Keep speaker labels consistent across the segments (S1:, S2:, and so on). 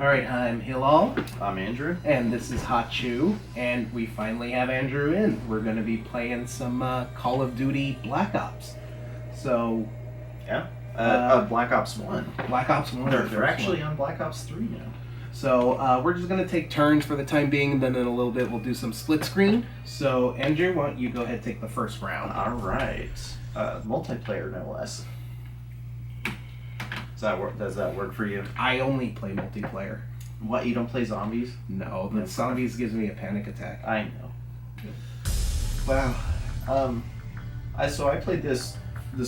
S1: Alright, I'm Hillal.
S2: I'm Andrew.
S1: And this is CHoo. And we finally have Andrew in. We're going to be playing some Call of Duty Black Ops. So...
S2: Yeah. Black Ops 1.
S1: Black Ops 1.
S2: They're actually on Black Ops 3 now.
S1: So we're just going to take turns for the time being, and then in a little bit we'll do some split screen. So Andrew, why don't you go ahead and take the first round.
S2: Alright. Multiplayer, no less. Does that work for you?
S1: I only play multiplayer.
S2: What, you don't play zombies?
S1: No, the zombies gives me a panic attack.
S2: I know. Wow. So I played this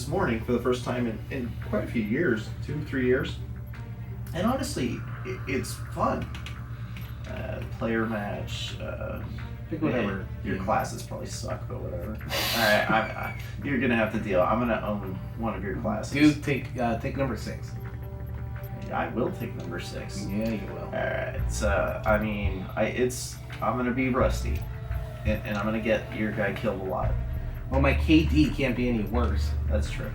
S2: morning for the first time in quite a few years, 2-3 years. And honestly, it's fun. Player match.
S1: Pick whatever.
S2: Your classes probably suck, but whatever. Alright, you're gonna have to deal. I'm gonna own one of your classes.
S1: Dude, take number 6.
S2: I will take number 6.
S1: Yeah, you will.
S2: Alright, so I'm gonna be rusty, and I'm gonna get your guy killed a lot.
S1: Well, my KD can't be any worse.
S2: That's true.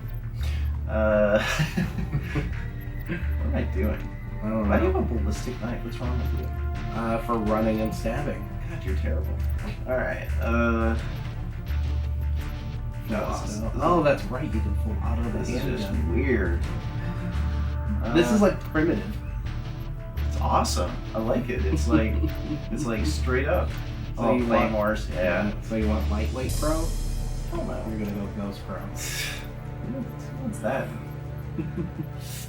S2: What am I doing?
S1: I don't know.
S2: Why do you have a ballistic knife? What's wrong with you?
S1: For running and stabbing.
S2: God, you're terrible. Alright,
S1: Oh, that's right. You can pull out of
S2: this
S1: the
S2: is just
S1: handgun.
S2: weird.
S1: This is like primitive.
S2: It's awesome. I like it. It's like straight up.
S1: So you
S2: claymores. Yeah.
S1: So you want lightweight pro?
S2: Oh no.
S1: You're gonna go Ghost Pro.
S2: What's that?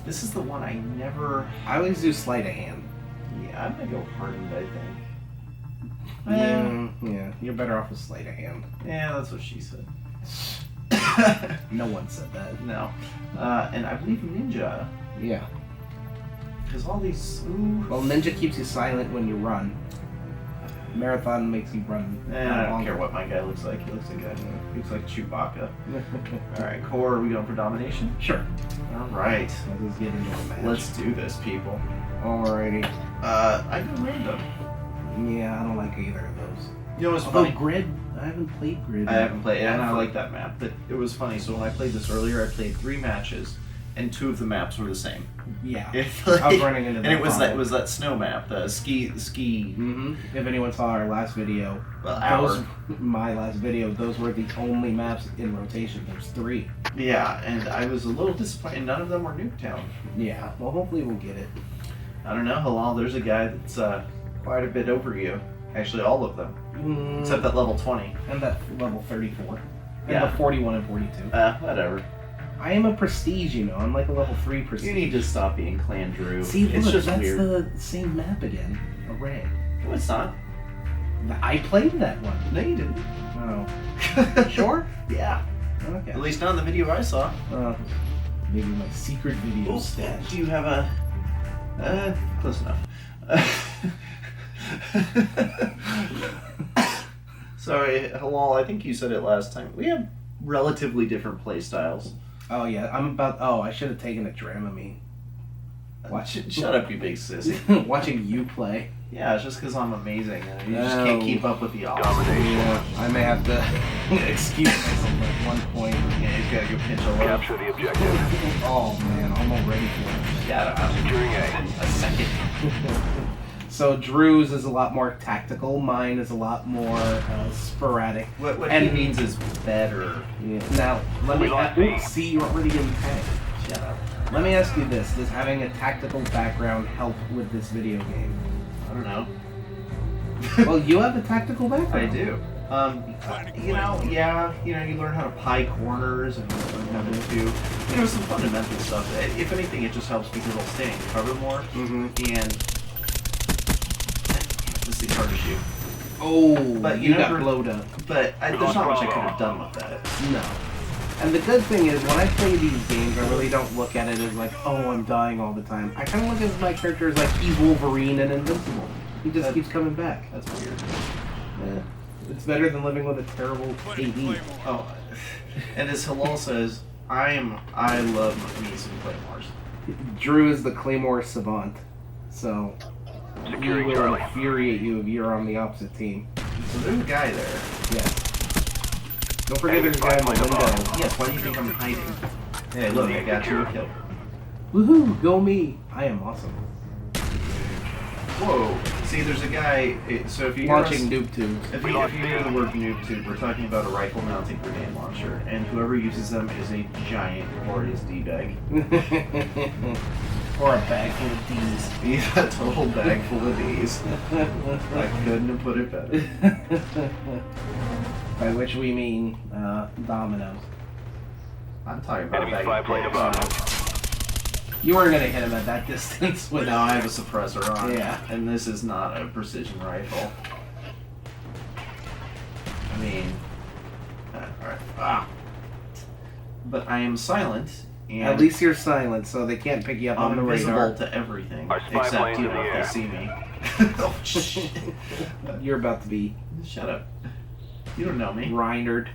S2: This is the one I never.
S1: I always do sleight of hand.
S2: Yeah, I'm gonna go hardened, I think.
S1: Yeah. You're better off with sleight of hand.
S2: Yeah, that's what she said.
S1: No one said that.
S2: No. And I believe Ninja.
S1: Yeah.
S2: Because all these.
S1: Well, Ninja keeps you silent when you run. Marathon makes you run.
S2: I don't care what my guy looks like. He looks like Chewbacca. Alright, core, are we going for domination?
S1: Sure.
S2: Alright.
S1: Let's get into a match.
S2: Let's do this, people.
S1: Alrighty.
S2: I do random.
S1: Yeah, I don't like either of those.
S2: You know what's
S1: Although
S2: funny?
S1: Grid, I haven't played Grid.
S2: I haven't played, and I like that map. But it was funny. So when I played this earlier, I played 3 matches, and 2 of the maps were the same.
S1: Yeah.
S2: Like,
S1: I was running into that.
S2: And it was that snow map, the ski.
S1: Mm-hmm. If anyone saw our last video, my last video, those were the only maps in rotation. There's 3.
S2: Yeah, and I was a little disappointed. None of them were Nuketown.
S1: Yeah. Well, hopefully we'll get it.
S2: I don't know, Hillal. There's a guy that's quite a bit over you. Actually, all of them. Except that level 20.
S1: And that level 34. And
S2: Yeah.
S1: the 41 and 42.
S2: Whatever.
S1: I am a prestige, you know. I'm like a level 3 prestige.
S2: You need to stop being Clan Drew.
S1: See,
S2: it's
S1: look,
S2: just
S1: that's
S2: weird.
S1: the same map again. Array.
S2: No, it's not.
S1: I played that one.
S2: No, you didn't.
S1: Oh. Sure?
S2: Yeah.
S1: Okay.
S2: At least not in the video I saw.
S1: Maybe my secret video.
S2: Do you have a... close enough. Sorry, Hillal, I think you said it last time. We have relatively different play styles.
S1: Oh, yeah. I should have taken a Dramamine.
S2: Shut up, you big sissy.
S1: Watching you play.
S2: Yeah, it's just because I'm amazing and you just can't keep up with the odds.
S1: Yeah, I may have to excuse myself at one point.
S2: Yeah, you gotta go pinch a load.
S3: Capture the objective.
S1: Oh man, I'm all ready for it.
S2: Yeah, I'm
S3: Securing A.
S2: a second.
S1: So Drew's is a lot more tactical. Mine is a lot more sporadic.
S2: What he means is better.
S1: Yeah. Now, let me see, you're already getting tagged.
S2: Shut up.
S1: Let me ask you this: does having a tactical background help with this video game?
S2: I don't know.
S1: Well, you have a tactical background.
S2: I do. You learn how to pie corners and you learn how to do, some fundamental stuff. If anything, it just helps because I'll stay in cover more.
S1: Mm-hmm.
S2: And this thing's hard to shoot.
S1: Oh,
S2: but
S1: you got blowed up.
S2: But there's not much I could have done with that.
S1: No. And the good thing is, when I play these games, I really don't look at it as like, oh, I'm dying all the time. I kind of look at my character as like, he's Wolverine and invincible. He just keeps coming back.
S2: That's weird.
S1: Yeah. It's better than living with a terrible KD.
S2: Oh, and as Hillal says, I love me some claymores.
S1: Drew is the Claymore savant, so he
S3: Securing
S1: will
S3: Charlie.
S1: infuriate you if you're on the opposite team.
S2: So there's a guy there.
S1: Yes. Don't forget there's a guy in the window.
S2: Yes, why do you think I'm hiding? Hey, look, I got you a kill.
S1: Woohoo! Go me! I am awesome.
S2: Whoa. See, there's a guy. So if you hear
S1: Launching noob tubes.
S2: if you hear the word noob tube, we're talking about a rifle-mounted grenade launcher, and whoever uses them is a giant, glorious d-bag.
S1: Or a bag full of D's.
S2: Yeah, a total bag full of D's. I couldn't have put it better.
S1: By which we mean dominoes.
S2: I'm talking about
S3: Enemy
S2: bag
S3: spy
S2: of
S3: plane
S2: dicks.
S3: above.
S1: You weren't gonna hit him at that distance with
S2: No, I have a suppressor on.
S1: Yeah.
S2: And this is not a precision rifle. I mean, alright. Ah. But I am silent. And
S1: At least you're silent, so they can't pick you up on
S2: I'm
S1: the
S2: invisible
S1: radar.
S2: to everything.
S3: Our spy
S2: Except,
S3: plane's
S2: you
S3: in
S2: know,
S3: the
S2: if
S3: air.
S2: they see me. Oh, shit.
S1: You're about to be
S2: Shut up. You don't know me.
S1: rindered.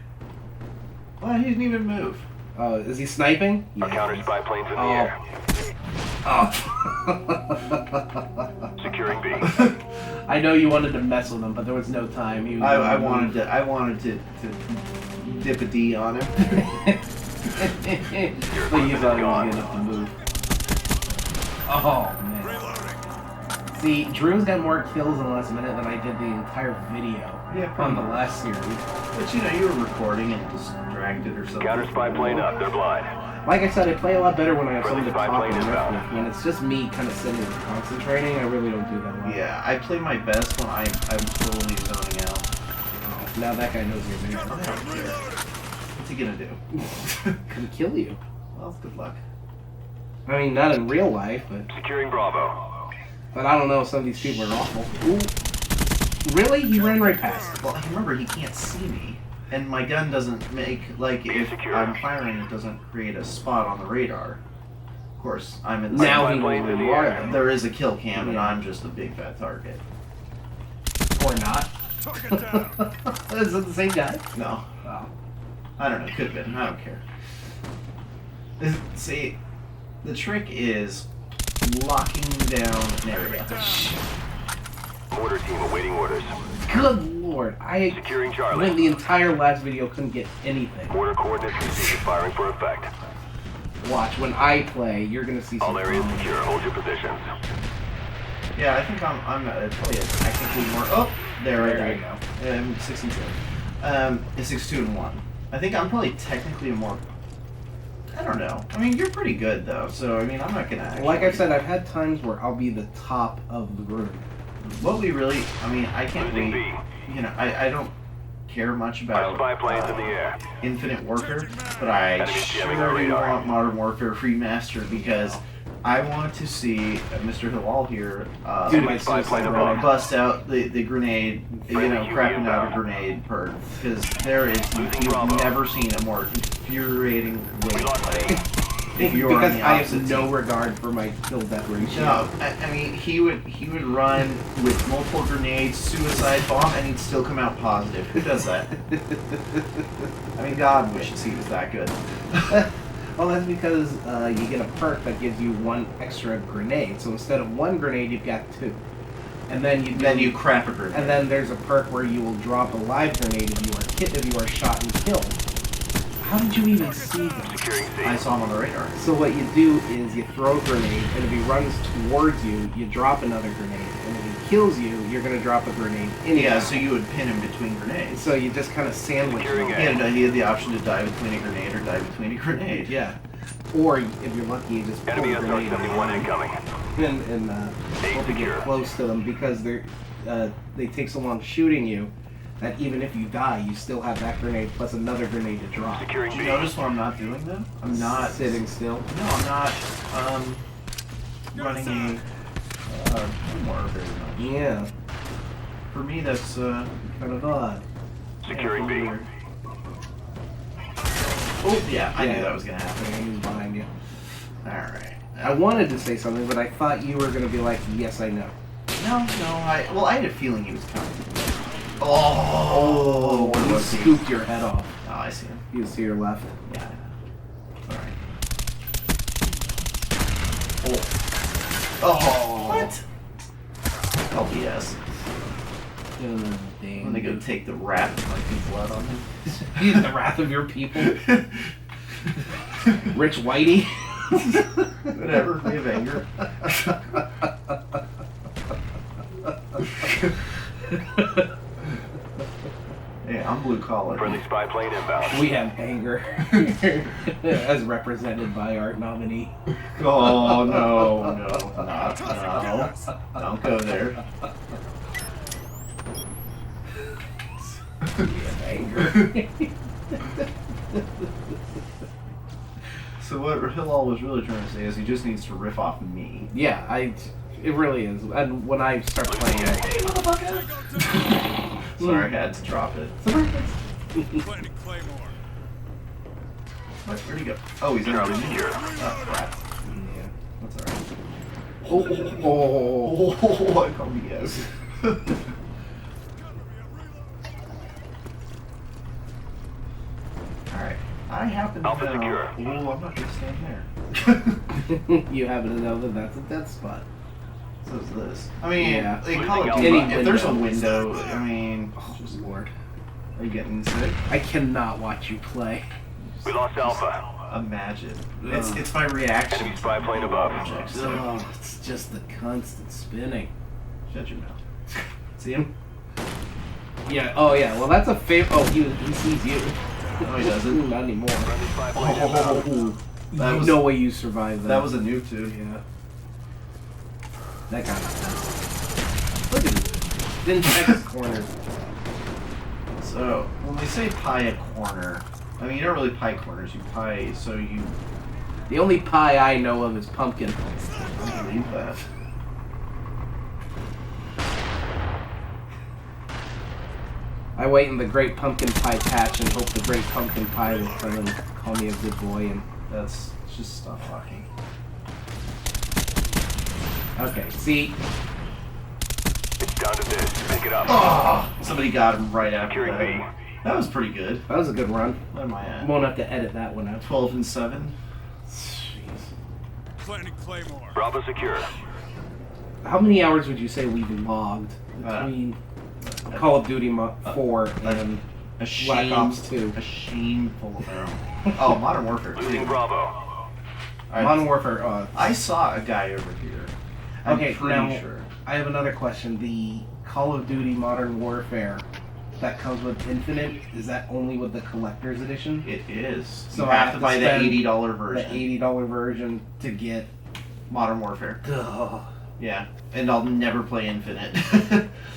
S2: Well, he didn't even move.
S1: Oh, is he sniping?
S3: Our counter spy plane's in the
S1: Oh.
S3: air.
S1: Oh.
S3: Securing B.
S1: I know you wanted to mess with him, but there was no time. He was
S2: I wanted to dip a D on him.
S1: But you thought he was good enough to move. Oh, man. See, Drew's got more kills in the last minute than I did the entire video on the last series.
S2: But you know, you were recording and just dragged it or something.
S3: Counter spy plane up. They're blind.
S1: Like I said, I play a lot better when I have
S3: Friendly
S1: something to
S3: spy
S1: talk
S3: plane
S1: and riff
S3: inbound.
S1: with. When it's just me kind of sitting and concentrating, I really don't do that well.
S2: Yeah, I play my best when I'm totally zoning out.
S1: Now that guy knows you're
S2: I
S1: there.
S2: don't care. What's he gonna do?
S1: Can kill you.
S2: Well, good luck.
S1: I mean, not in real life,
S3: Securing Bravo.
S1: but I don't know. Some of these people are awful. Ooh. Really? He ran right past.
S2: Well, remember, he can't see me. And my gun doesn't make, like, if I'm firing, it doesn't create a spot on the radar. Of course, I'm in
S1: Now he
S3: spy plane's
S1: knows
S3: in
S1: where
S3: the
S1: you are.
S3: air.
S1: though.
S2: There is a kill cam, and
S1: Yeah.
S2: I'm just a big fat target.
S1: Or not. Is it the same guy?
S2: No.
S1: Oh.
S2: I don't know. Could have been. I don't care. See, the trick is locking down an area.
S3: Mortar team awaiting orders.
S1: Good lord. I
S3: Securing
S1: went
S3: Charlie.
S1: the entire last video, couldn't get anything.
S3: Mortar coordinates received. Firing for effect.
S1: Watch, when I play, you're gonna see some
S3: All areas secure. Hold your positions.
S2: Yeah, I think I'm probably a technically more. Oh, there
S1: you go.
S2: 6 and 2. 6, 2, and 1. I think I'm probably technically a more. I don't know. I mean, you're pretty good though, so I mean, I'm not gonna. Actually,
S1: Like I said, I've had times where I'll be the top of the group.
S2: what we really. I mean, I can't
S3: Losing
S2: wait.
S3: B.
S2: You know, I don't care much
S3: Our
S2: about
S3: spy plane's in the air.
S2: Infinite Warfare, but I
S3: Enemy jamming our
S2: sure do
S3: radar.
S2: want Modern Warfare Remastered because I want to see Mr. Hillal here.
S1: Do my
S3: spy
S1: suicide
S3: plane
S1: round.
S3: above.
S2: Bust out the grenade,
S3: Friendly UV
S2: crapping out a
S3: inbound.
S2: grenade perk, because there is,
S3: Losing
S2: you've
S3: Bravo.
S2: never seen a more infuriating way
S3: We
S2: to
S3: lost
S2: play
S3: B.
S2: if you're on
S1: Because
S2: the
S1: I
S2: opposite
S1: have no
S2: team.
S1: regard for my kill death ratio.
S2: No, I mean, he would run with multiple grenades, suicide bomb, and he'd still come out positive. Who does that? I mean, God wishes he was that good.
S1: Well, that's because you get a perk that gives you one extra grenade. So instead of one grenade, you've got two. And then you
S2: Crap a grenade.
S1: And then there's a perk where you will drop a live grenade if you are shot and killed. How did you even see that?
S3: Securing C.
S2: I saw him on the radar.
S1: So what you do is you throw a grenade, and if he runs towards you, you drop another grenade. And if he kills you, you're going to drop a grenade in
S2: Yeah,
S1: him.
S2: so you would pin him between grenades.
S1: So you just kind of sandwich
S3: Securing
S1: him.
S3: A.
S2: He had the option to die between a grenade or die between a grenade.
S1: Yeah. Or if you're lucky, you just pull
S3: Enemy
S1: a grenade
S3: SR-71 incoming.
S1: and hope to get close to them because they take so long shooting you that even if you die, you still have that grenade plus another grenade to drop.
S3: Securing
S2: Did you
S3: B.
S2: notice what I'm not doing though? I'm not
S1: Sitting still.
S2: No, I'm not running a more very much.
S1: Yeah,
S2: For me, that's
S1: kind of odd.
S3: Securing B.
S2: weird. Oh yeah, I knew
S1: Yeah.
S2: that was gonna happen.
S1: Yeah, he's behind you.
S2: All right.
S1: I wanted to say something, but I thought you were going to be like, yes, I know.
S2: No, I had a feeling he was coming. Oh, what
S1: He
S2: was he?
S1: scooped your head off.
S2: Oh, I see him.
S1: He was to your left.
S2: Yeah. Alright. Oh. What? Oh, yes. When they go take the wrath of my blood on him.
S1: The wrath of your people. Rich Whitey.
S2: Whatever, we have anger. blue collar.
S3: Friendly spy plane inbound.
S1: We have anger, as represented by our nominee.
S2: Oh no, no, not no! Don't go there.
S1: We have anger.
S2: So what Hillal was really trying to say is he just needs to riff off me.
S1: Yeah, it really is. And when I start playing it,
S2: Hey, motherfucker! Sorry, I had to drop it.
S4: Planting Claymore.
S2: Where'd he go? Oh, he's in
S3: Charlie
S2: there.
S3: secure.
S2: Oh, crap.
S1: yeah.
S2: That's alright.
S1: Oh,
S2: Oh, I called BS. Alright. I happen to
S3: Alpha
S2: know...
S3: secure.
S2: Oh, I'm not gonna stand there.
S1: you happen to know that that's a death spot.
S2: So is this. I mean,
S1: Yeah.
S2: in Call of
S3: Any
S2: Duty, if there's a
S1: window.
S2: window, I mean...
S1: Oh, Lord.
S2: Are you getting sick?
S1: I cannot watch you play.
S3: We lost Alpha.
S2: Imagine.
S1: Ugh.
S2: It's my reaction.
S3: Enemy spy plane above.
S1: Oh, it's just the constant spinning.
S2: Shut your mouth. See him?
S1: Yeah, oh yeah, well that's a favorite. Oh, he sees you.
S2: No, he doesn't.
S1: Not anymore.
S3: Friendly spy plane inbound.
S2: Oh, that was,
S1: No way you survived that.
S2: that was a nuke too.
S1: Yeah. That guy was nuts. Look at him. Didn't check his corners.
S2: So, when we say pie a corner, I mean, you don't really pie corners, you pie, so you
S1: The only pie I know of is pumpkin.
S2: believe that.
S1: I wait in the great pumpkin pie patch and hope the great pumpkin pie will come and call me a good boy. And
S2: That's just stop talking.
S1: okay, see,
S3: It's down to this. Pick it up.
S2: Oh, somebody got him right after
S3: Securing B.
S2: that. That was pretty good.
S1: that was a good run.
S2: What am I at?
S1: Won't have to edit that one out.
S2: 12 and 7.
S1: Jeez.
S4: Planting Claymore.
S3: Bravo secure.
S1: How many hours would you say we've logged between Call of Duty 4 and
S2: A
S1: Black Ops 2?
S2: A shameful amount. Oh, Modern Warfare 2.
S3: Losing Bravo.
S2: Alright,
S1: Modern Warfare.
S2: I saw a guy over here. I'm
S1: Okay,
S2: pretty
S1: now
S2: sure.
S1: I have another question. The Call of Duty Modern Warfare that comes with Infinite, is that only with the Collector's Edition?
S2: It is.
S1: So
S2: you
S1: I
S2: have to buy the
S1: spend
S2: $80
S1: The
S2: version.
S1: $80 version to get.
S2: Modern Warfare.
S1: Ugh.
S2: Yeah. And I'll never play Infinite.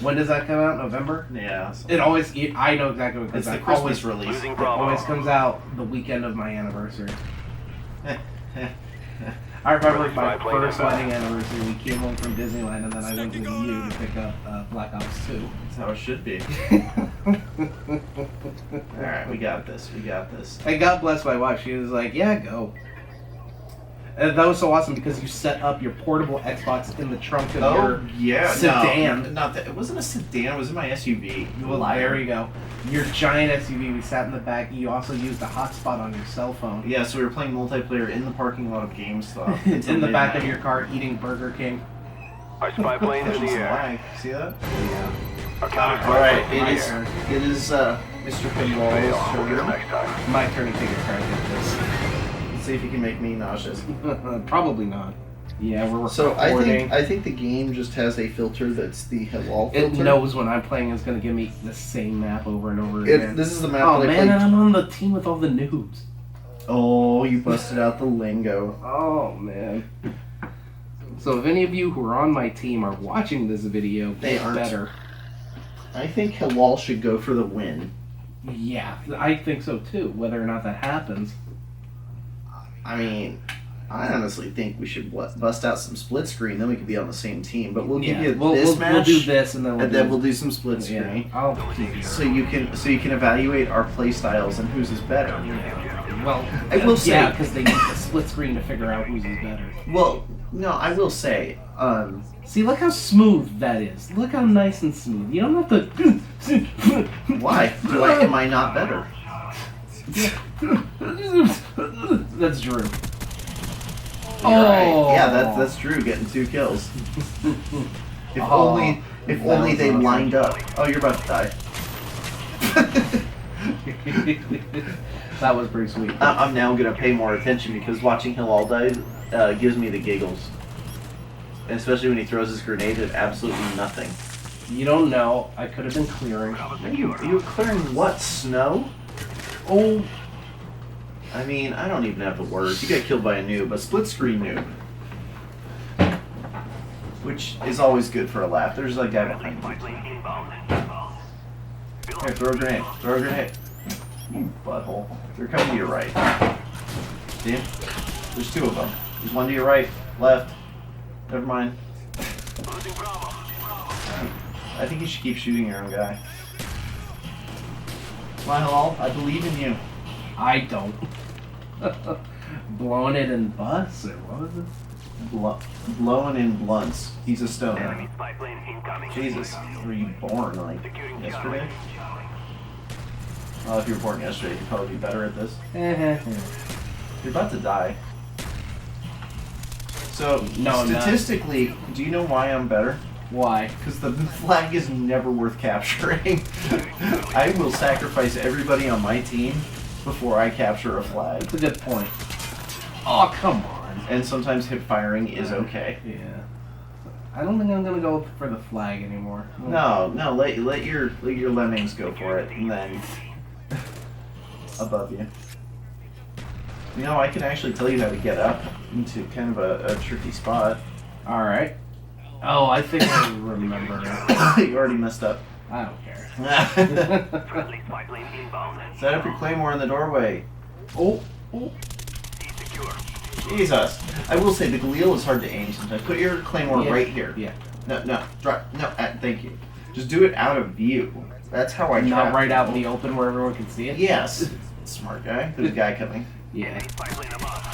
S1: When does that come out? November?
S2: yeah. So.
S1: It always. I know exactly what
S2: It's
S1: comes
S2: the
S1: out.
S2: Christmas
S1: Always,
S2: release.
S3: Losing
S1: it
S3: Bravo.
S1: always comes out the weekend of my anniversary. I remember my
S3: Spy plane
S1: first
S3: inbound.
S1: wedding anniversary. We came home from Disneyland, and then I went with you to pick up Black Ops 2.
S2: That's how it should be. Alright, we got this. We got this.
S1: And God bless my wife. She was like, "Yeah, go." And that was so awesome because you set up your portable Xbox in the trunk of your
S2: yeah.
S1: sedan.
S2: No, not that. It wasn't a sedan. It was in my SUV. You
S1: Well,
S2: liar.
S1: there you go. Your giant SUV. We sat in the back. You also used a hotspot on your cell phone.
S2: Yeah, so we were playing multiplayer in the parking lot of GameStop.
S1: It's in the back of
S2: midnight.
S1: your car eating Burger King.
S3: Our spy plane is in the
S2: Some
S3: air.
S2: lag. See that?
S1: Yeah.
S3: Our counter
S2: Alright,
S3: spy plane
S2: it
S3: in
S2: is.
S3: the air.
S2: It is Mr.
S3: Fail.
S2: Pinball's
S3: We'll get him
S2: turn.
S3: next time.
S1: My turn to take a crack at
S2: Let's see if you can make me nauseous.
S1: this. Probably not. Yeah, we're
S2: So
S1: recording.
S2: I think the game just has a filter that's the Hillal
S1: It
S2: filter.
S1: knows when I'm playing it's going to give me the same map over and over
S2: It,
S1: again.
S2: this is the map
S1: Oh
S2: that I
S1: man,
S2: played.
S1: I'm on the team with all the noobs.
S2: Oh, you busted out the lingo.
S1: Oh man. So if any of you who are on my team are watching this video,
S2: They
S1: get
S2: aren't.
S1: better.
S2: I think Hillal should go for the win.
S1: Yeah, I think so too. Whether or not that happens.
S2: I mean, I honestly think we should bust out some split screen, then we could be on the same team. But we'll give you
S1: we'll,
S2: this
S1: we'll,
S2: match,
S1: we'll do this and then
S2: and then we'll do some split
S1: yeah,
S2: screen.
S1: I'll keep you.
S2: So you can evaluate our play styles and whose is better.
S1: Yeah. Well,
S2: I will say-
S1: yeah, because they need the split screen to figure out whose is better.
S2: Well, no, I will say,
S1: See, look how smooth that is. Look how nice and smooth. You don't have to.
S2: why am I not better?
S1: That's Drew.
S2: You're right. Yeah, that's Drew getting 2 kills. If
S1: Oh,
S2: only
S1: that
S2: they
S1: was awesome.
S2: lined up. Oh, you're about to die.
S1: That was pretty sweet.
S2: I'm now gonna pay more attention because watching Hillal die gives me the giggles. And especially when he throws his grenade at absolutely nothing.
S1: You don't know. I could have been clearing.
S2: You were clearing what? Snow?
S1: Oh,
S2: I mean, I don't even have the words. You got killed by a noob, a split screen noob. Which is always good for a laugh. There's a guy behind you. Here, throw a grenade. Throw a grenade. You butthole. They're coming to your right. See him? There's two of them. There's one to your right, left. Never mind. I think you should keep shooting your own guy. Come on, Hillal. I believe in you.
S1: I don't. Blowing it in bus or what was it?
S2: Blowing in blunts. He's a stoner.
S3: Enemy spy plane incoming.
S2: Jesus, were you born like yesterday? Well, if you were born yesterday, you'd probably be better at this. You're about to die. So,
S1: No, I'm not.
S2: statistically, do you know why I'm better?
S1: Why?
S2: Because the flag is never worth capturing. I will sacrifice everybody on my team before I capture a flag.
S1: That's a good point. Oh, come on.
S2: And sometimes hip firing is okay.
S1: Yeah. I don't think I'm gonna go for the flag anymore.
S2: No, let your lemmings go for it, and then above you. You know, I can actually tell you how to get up into kind of a tricky spot.
S1: All right. Oh, I think I remember.
S2: You already messed up.
S1: I don't care.
S3: Friendly spy plane inbound.
S2: Set up your claymore in the doorway.
S1: Oh.
S3: Secure.
S2: Jesus. I will say the Galil is hard to aim sometimes. Put your claymore
S1: Yeah.
S2: right here.
S1: Yeah.
S2: No, drop. No, thank you. Just do it out of view. That's how I
S1: Not
S2: trap
S1: right out in
S2: people.
S1: the open where everyone can see it.
S2: Yes. Smart guy. There's a guy coming.
S1: Yeah.
S3: Spy plane above.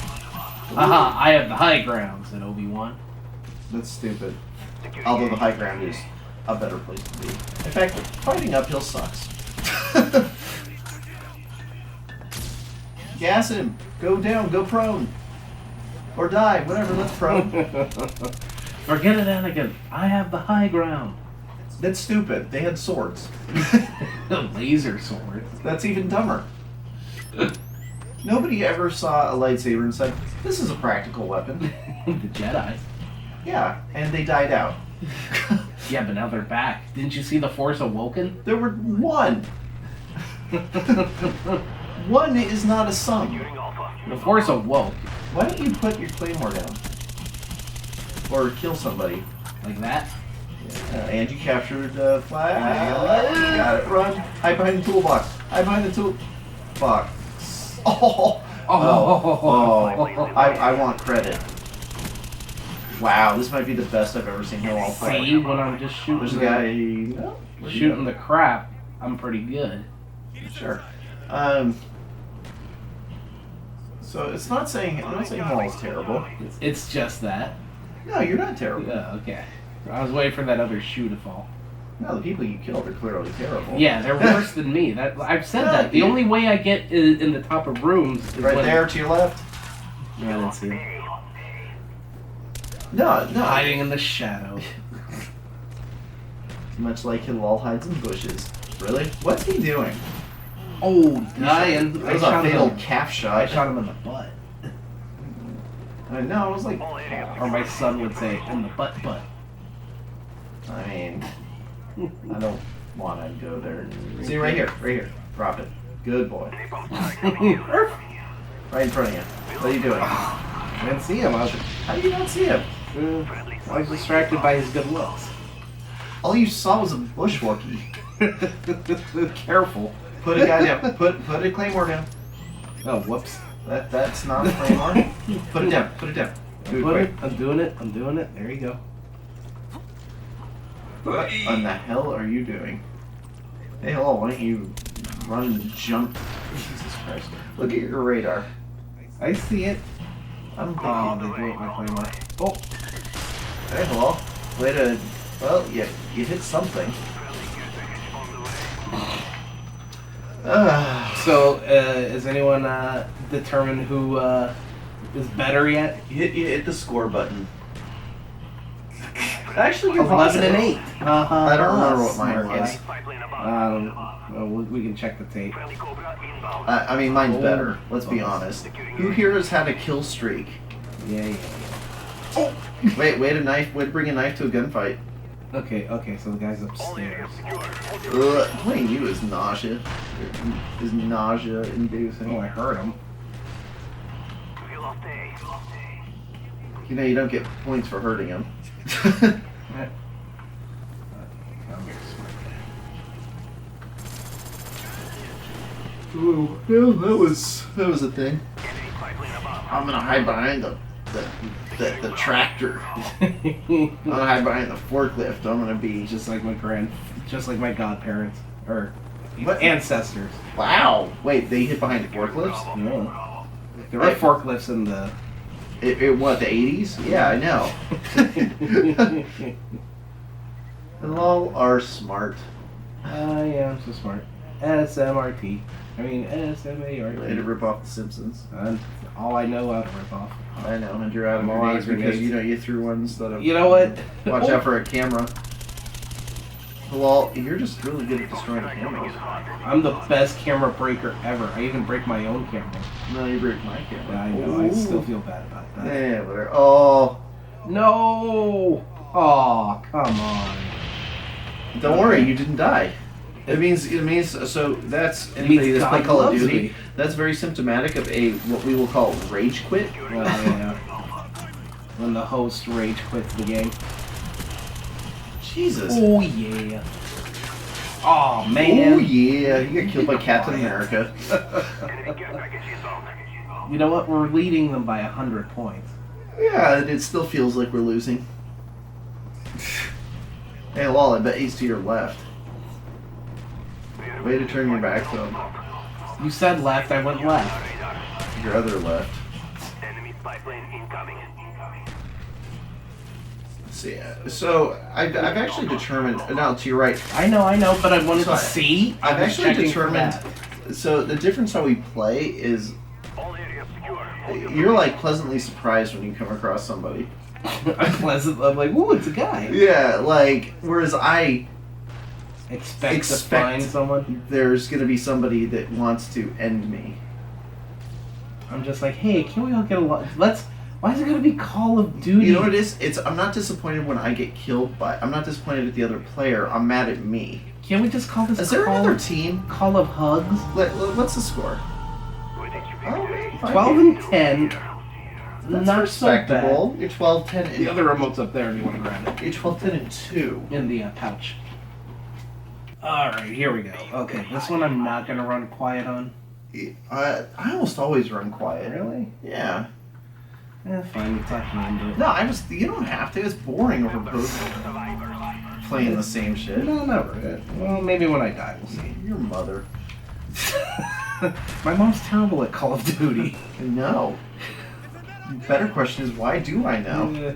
S1: Aha! I have the high ground," said Obi-Wan.
S2: That's stupid.
S3: Secure
S2: Although the high ground is a better place to be. In fact, fighting uphill sucks. Gas him. Go down. Go prone. Or die. Whatever. Let's prone.
S1: Forget it, Anakin. I have the high ground.
S2: That's stupid. They had swords.
S1: Laser sword.
S2: That's even dumber. Nobody ever saw a lightsaber and said, "This is a practical weapon."
S1: The Jedi.
S2: Yeah, and they died out.
S1: Yeah, but now they're back. Didn't you see the Force Awoken?
S2: There were one. One is not a sum.
S3: securing Alpha.
S1: The Force awoke.
S2: Why don't you put your claymore down? Or kill somebody.
S1: Like that?
S2: And you captured the flag. You got it. Run. Hide behind the toolbox. Hide behind the toolbox. Oh. I want credit. Wow, this might be the best I've ever seen Hillal play.
S1: See, when I'm just shooting,
S2: There's a guy. No,
S1: shooting the crap, I'm pretty good.
S2: Sure. So it's not saying I'm not saying Hillal's terrible.
S1: It's just that.
S2: No, you're not terrible.
S1: Yeah, okay. I was waiting for that other shoe to fall.
S2: No, the people you killed are clearly terrible.
S1: Yeah, they're worse than me. I've said
S2: Yeah,
S1: that. The only way I get in the top of rooms is
S2: Right
S1: when...
S2: there to your left.
S1: No, I didn't see him.
S2: No.
S1: Hiding in the shadows.
S2: Much like Hillal hides in bushes. Really? What's he doing?
S1: Oh, dying.
S2: That was a fatal calf
S1: I
S2: shot.
S1: shot him in the butt.
S2: I know. I was like,
S1: Or my son would say, in the butt.
S2: I mean, I don't want to go there. See, right here. Drop it. Good boy. Right in front of you. What are you doing?
S1: I didn't see him.
S2: How do you not see him?
S1: I was distracted by his good looks.
S2: All you saw was a bushwalkie.
S1: Careful.
S2: Put a guy down. Put a claymore down.
S1: Oh, whoops.
S2: That's not a claymore. Put it down. Do it quick.
S1: I'm doing it. There you go.
S2: What in the hell are you doing? Hey, hello, why don't you run and jump? Jesus Christ. Look at your radar.
S1: I see it.
S2: I'm
S1: Oh, they blew up my claymore. Oh,
S2: Hey, hello. Way to... Well, yeah, you hit something.
S1: so has anyone determined who is better yet?
S2: You hit the score button. Actually, you're
S1: 11 and
S2: positive.
S1: 8.
S2: I don't remember what mine
S1: Smart
S2: was.
S1: guy.
S3: Spy plane above.
S1: I don't know. We can check the tape.
S3: Friendly Cobra inbound.
S2: I mean, mine's
S1: Oh.
S2: better. Let's be honest. Who here has had a kill streak?
S1: Yeah.
S2: Wait to bring a knife to a gunfight.
S1: Okay, so the guy's
S3: All
S1: upstairs.
S3: areas secure.
S2: Playing you is nausea. Is nausea inducing.
S1: Oh, I heard him.
S2: You know, you don't get points for hurting him.
S1: I'm here, smart guy.
S2: Ooh, yeah, that was a thing. I'm gonna hide behind the tractor. I'm gonna hide behind the forklift. I'm gonna be
S1: Just like my godparents or
S2: What?
S1: ancestors.
S2: wow. Wait, they hid behind forklifts?
S1: No, there were forklifts in the.
S2: What, the 80s? Yeah, I know. And all are smart.
S1: Yeah, I'm so smart. SMRT. I mean
S2: Way to
S1: SMART.
S2: rip off The Simpsons.
S1: And all I know how to rip off.
S2: I know, and you're out of
S1: I'm all
S2: your
S1: out
S2: days
S1: of
S2: because
S1: grenades.
S2: you threw ones that have.
S1: You know what?
S2: Watch out for a camera. Well, you're just really good at destroying cameras.
S1: I'm the best camera breaker ever. I even break my own camera.
S2: No, you break my camera.
S1: Yeah, I know. I
S2: Ooh.
S1: still feel bad about that.
S2: Yeah, whatever. Oh,
S1: No! Oh, come on.
S2: don't worry, you didn't die. It means so that's anybody
S1: means
S2: that's played
S1: God
S2: Call of
S1: loves
S2: Duty.
S1: me.
S2: That's very symptomatic of a what we will call rage quit.
S1: Well, yeah. When the host rage quits the game.
S2: Jesus.
S1: Oh, yeah. Oh, man.
S2: Oh yeah, you got killed by Captain America.
S1: You know what? We're leading them by 100 points.
S2: Yeah, it still feels like we're losing. Hey, lol, I bet he's to your left. Way to turn your back to him.
S1: You said left, I went left.
S2: Your other left.
S3: Enemy spy plane incoming.
S2: See, so I've actually determined. No, to your right.
S1: I know, but I wanted
S2: So
S1: to see.
S2: I've
S1: I was
S2: actually
S1: checking for
S2: determined.
S1: that.
S2: So the difference how we play is
S3: All areas secure.
S2: you're like pleasantly surprised when you come across somebody.
S1: I'm like, ooh, it's a guy.
S2: Yeah, like whereas I
S1: Expect to find someone.
S2: there's gonna be somebody that wants to end me.
S1: I'm just like, hey, can we all get along? Why is it gonna be Call of Duty?
S2: You know what it is? I'm not disappointed when I get killed by. I'm not disappointed at the other player. I'm mad at me.
S1: Can't we just call this
S2: Is there
S1: Call,
S2: another team?
S1: Call of Hugs?
S2: What's the score?
S3: Where did you
S2: Oh,
S3: pick today?
S1: 12 and 10.
S2: That's
S1: Not so bad.
S2: respectable. You're 12, 10,
S1: The
S2: and
S1: other remote's up there if you want to grab it.
S2: you're 12, 10, and 2.
S1: In the pouch. Alright, here we go. Okay, this one I'm not gonna run quiet on.
S2: I almost always run quiet.
S1: Really?
S2: Yeah.
S1: Fine, you talk me into it.
S2: No, you don't have to. It's boring over both playing the same shit.
S1: No, never. Well, maybe when I die, we'll see.
S2: Your mother.
S1: My mom's terrible at Call of Duty.
S2: No. Better question is, why do I know?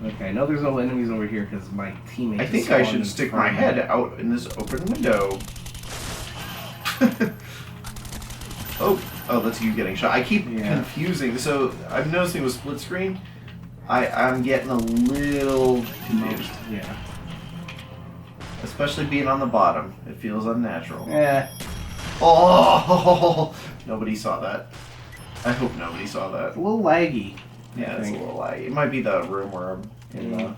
S1: Okay, I know there's no enemies over here because my teammates.
S2: I think I should stick my head out in this open window. Oh, that's you getting shot. I keep confusing. So I'm noticing with split screen, I'm getting a little confused.
S1: Yeah.
S2: Especially being on the bottom. It feels unnatural.
S1: Yeah.
S2: Oh, nobody saw that. I hope nobody saw that.
S1: It's a little laggy.
S2: Yeah, it's a little laggy. It might be the room where I'm in the...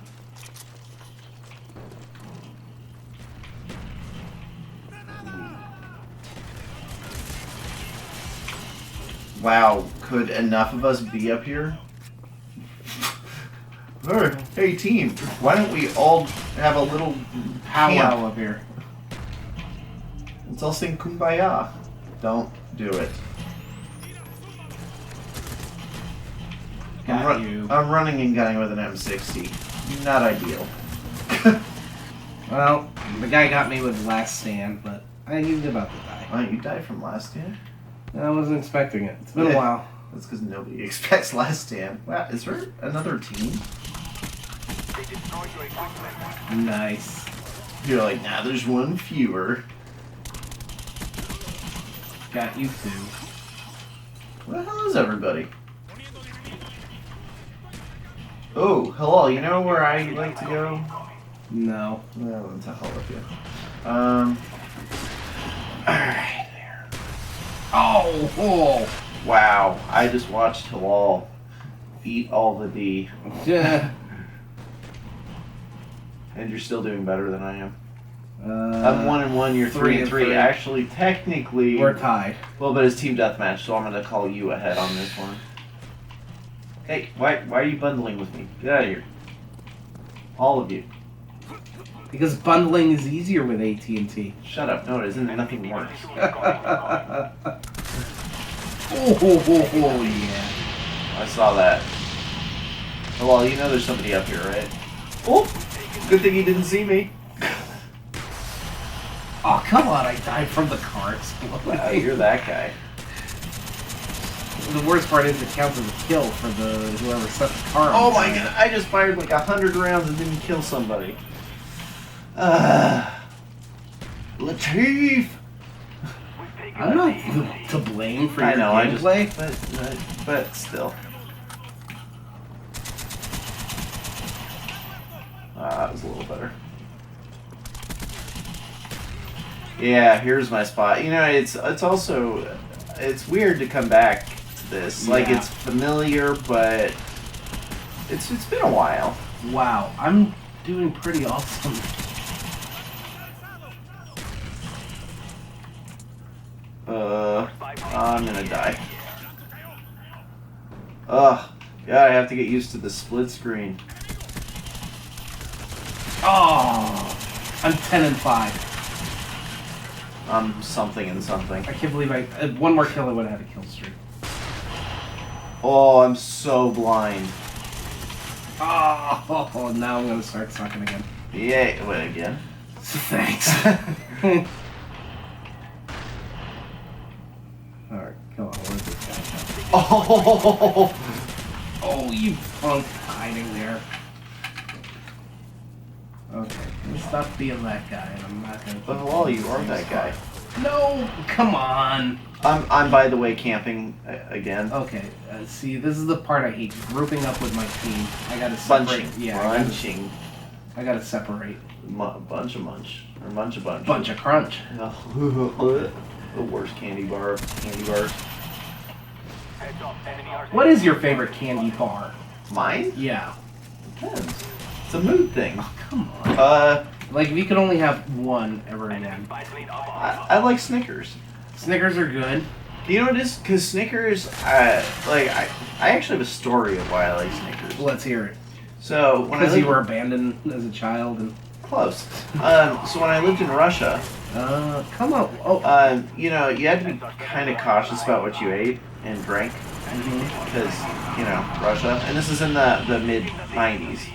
S2: Wow, could enough of us be up here? Hey team, why don't we all have a little
S1: Powwow
S2: camp?
S1: up here.
S2: Let's all sing Kumbaya. Don't do it.
S1: Got you.
S2: I'm running and gunning with an M60. Not ideal.
S1: Well, the guy got me with Last Stand, but he's about to die.
S2: Why you died from Last Stand?
S1: I wasn't expecting it. It's been a while.
S2: That's because nobody expects Last Stand. Wow, is there another team?
S3: They destroyed your equipment.
S1: Nice.
S2: You're like, nah, there's one fewer.
S1: Got you too.
S2: Where the hell is everybody? Oh, hello, you know where I like to go?
S1: No.
S2: Well, then to hell with you. Alright, there. Oh! Wow, I just watched Hillal eat all the D.
S1: Yeah.
S2: And you're still doing better than I am.
S1: I'm
S2: I'm 1-1, you're 3-3. Actually, technically...
S1: We're tied.
S2: Well, but it's team deathmatch, so I'm going to call you ahead on this one. Hey, why are you bundling with me? Get out of here. All of you.
S1: Because bundling is easier with AT&T.
S2: Shut up. No, it isn't. Nothing works.
S1: Oh, yeah.
S2: I saw that. Oh, well, you know there's somebody up here, right? Oh! Good thing he didn't see me.
S1: Oh, come on, I died from the car exploding.
S2: Wow, you're that guy.
S1: The worst part is it counts as a kill for the whoever set the car on
S2: Oh my
S1: fire.
S2: god, I just fired like 100 rounds and didn't kill somebody. Lateef!
S1: I'm not to blame for your
S2: I know,
S1: gameplay.
S2: but still. That was a little better. Yeah, here's my spot. You know, it's also, it's weird to come back to this. Like,
S1: Yeah.
S2: it's familiar, but it's been a while.
S1: Wow, I'm doing pretty awesome.
S2: I'm gonna die. Ugh. God, I have to get used to the split screen.
S1: Oh, I'm 10-5.
S2: I'm something and something.
S1: I can't believe one more kill I would have had a kill streak.
S2: Oh, I'm so blind.
S1: Oh, now I'm gonna start sucking again.
S2: Yeah, wait again.
S1: Thanks. Alright, come on, where's this guy?
S2: Oh!
S1: Oh, you punk hiding there. Okay, let's stop being that guy, and I'm not gonna.
S2: But well, you are that guy.
S1: No, come on.
S2: I'm by the way camping again.
S1: Okay, see, this is the part I hate. Grouping up with my team. I gotta separate.
S2: Bunching.
S1: Yeah,
S2: Bunching.
S1: I gotta separate.
S2: Bunch of munch. Or bunch of bunch.
S1: Bunch of crunch.
S2: The worst candy bar of candy bars.
S1: What is your favorite candy bar?
S2: Mine?
S1: Yeah.
S2: Depends. It's a mood thing.
S1: Oh, come on.
S2: Like
S1: if you could only have one ever again.
S2: I like Snickers.
S1: Snickers are good.
S2: You know what it is? Because Snickers, I actually have a story of why I like Snickers.
S1: Let's hear it.
S2: So when
S1: Because you were abandoned as a child and.
S2: Close. So when I lived in Russia,
S1: come on. Oh.
S2: You know, you had to be kind of cautious about what you ate and drank because you know Russia, and this is in the mid '90s.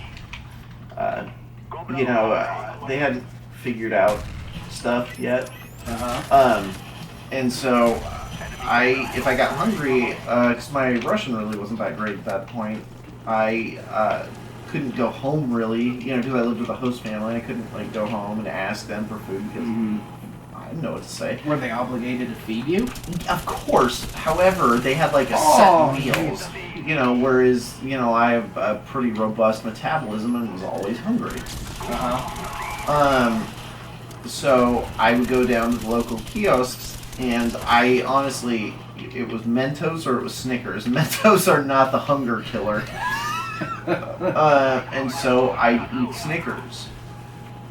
S2: You know, they hadn't figured out stuff yet. And so if I got hungry, because my Russian really wasn't that great at that point, I couldn't go home really, you know, because I lived with a host family. I couldn't like go home and ask them for food because I didn't know what to say.
S1: Were they obligated to feed you?
S2: Of course. However, they had like a set meals, you know, whereas, you know, I have a pretty robust metabolism and was always hungry. So I would go down to the local kiosks, and I honestly, it was Mentos or it was Snickers. Mentos are not the hunger killer. And so I eat Snickers.